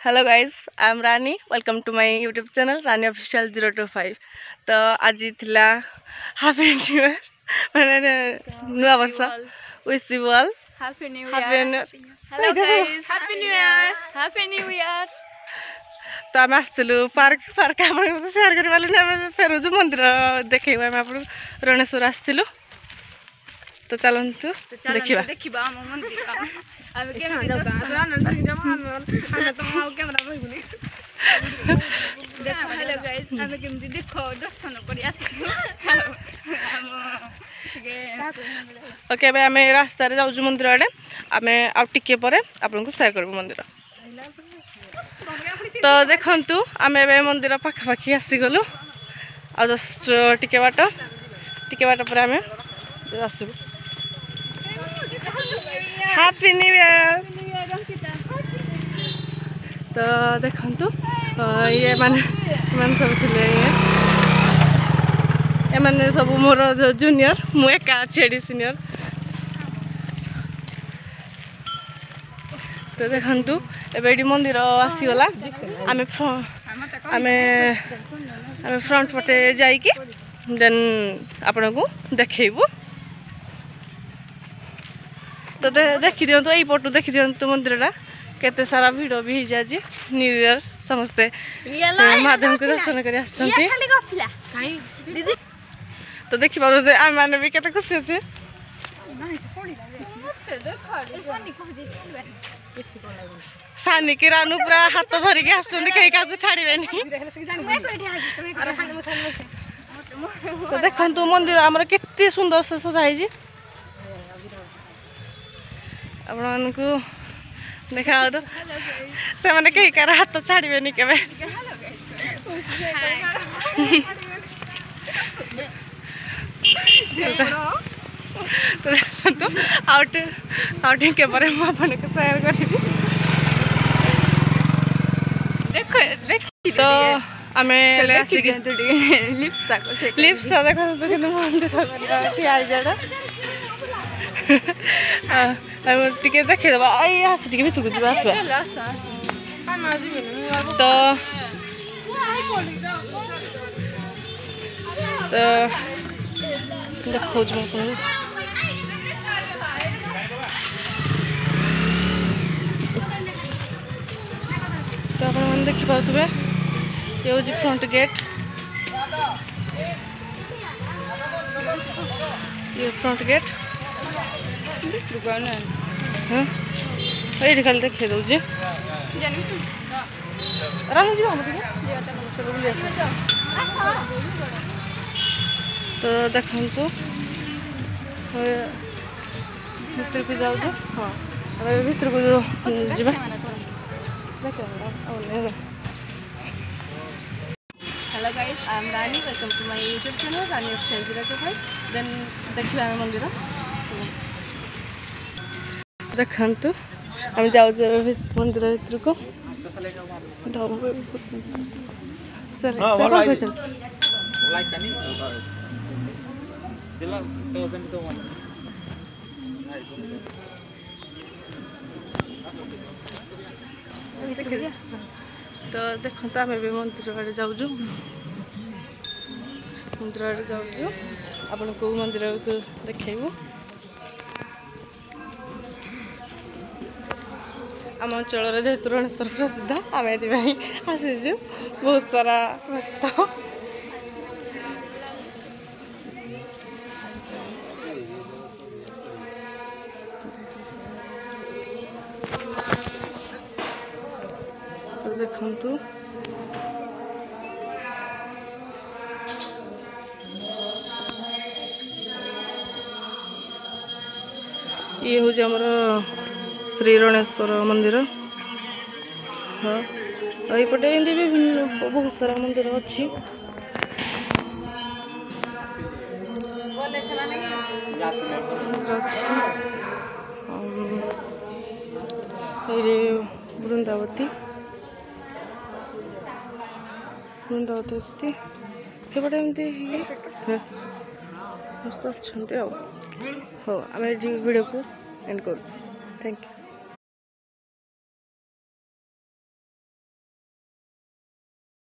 Hello guys I am Rani welcome to my YouTube channel Rani official 025। तो आज थिला happy new year माने नुआ वर्ष wish you all happy new happy year. New hello guys happy new year. Happy new year. तो आम आसलु park park आप share कर पारे फेरुजु मंदिर देखो आम आप रणेश्वर आसलु। तो चलतु देखा देखिबा हम मंदिर आमे हेलो गाइस आमे केमती देखो दर्शन करी आसिलु ओके भाई आम रास्तार जाऊँ मंदिर आड़े आम आगे पर आपको सेयार कर मंदिर। तो देखु आम ए मंदिर पाखापाखि आसीगलु आ जस्ट टिके बाट पर आम आसबू। Happy new year. तो देखु ये माने सब थे ये मैंने सब मोर जूनियर मु एका अच्छी सीनियर। तो देखु एबे मंदिर आसीगला आम फ्रंट पटे जाइकी देन आपण को देखू। तो देखी दिंतु यही पटू देखी दिंतु मंदिरटा केते सारा भिड़ भी हो जाए न्यू ईयर समस्ते माध्यम को दर्शन कर तो देखी पारे आम मैंने भी केते खुशी अच्छे। सानी की रानू पूरा हाथ धरिकी आसुँच कहीं क्या छाड़े। तो देखु मंदिर आमर केते सुंदर से सजाई आपण को देखा तो से मैंने कहीं कार हाथ छाड़े केवे। तो आउटिंग के बारे में आपन को शेयर करी। तो आम लिप्सा देखो मन ठिया टे देखा आस भितर को जा तो देखो तो आप देखी पारे ये हूँ फ्रंट गेट ये फ्रंट गेट ये खाली देखे दूसरी राम जी तो देखु भीतर को जाऊ हाँ भीतर को जा hello guys I am Rani welcome to my YouTube channel Rani official 025। Then देखिए आम मंदिर देखु आम जाऊ मंदिर भीतर को तो देखो आम भी मंदिर आड़े जाऊँ आपन को मंदिर को देखू। आम अंचल जेहेतु रणेश्वर प्रसिद्ध आम ये आसीजु बहुत सारा भक्त। तो देखु ये हूँ आमर श्री रणेश्वर मंदिर। हाँ यपटे एमती भी बहुत सारा मंदिर अच्छी वृंदावती आसती एपटे एमती मस्त अच्छा हाँ आम वीडियो को एंड कर थैंक यू।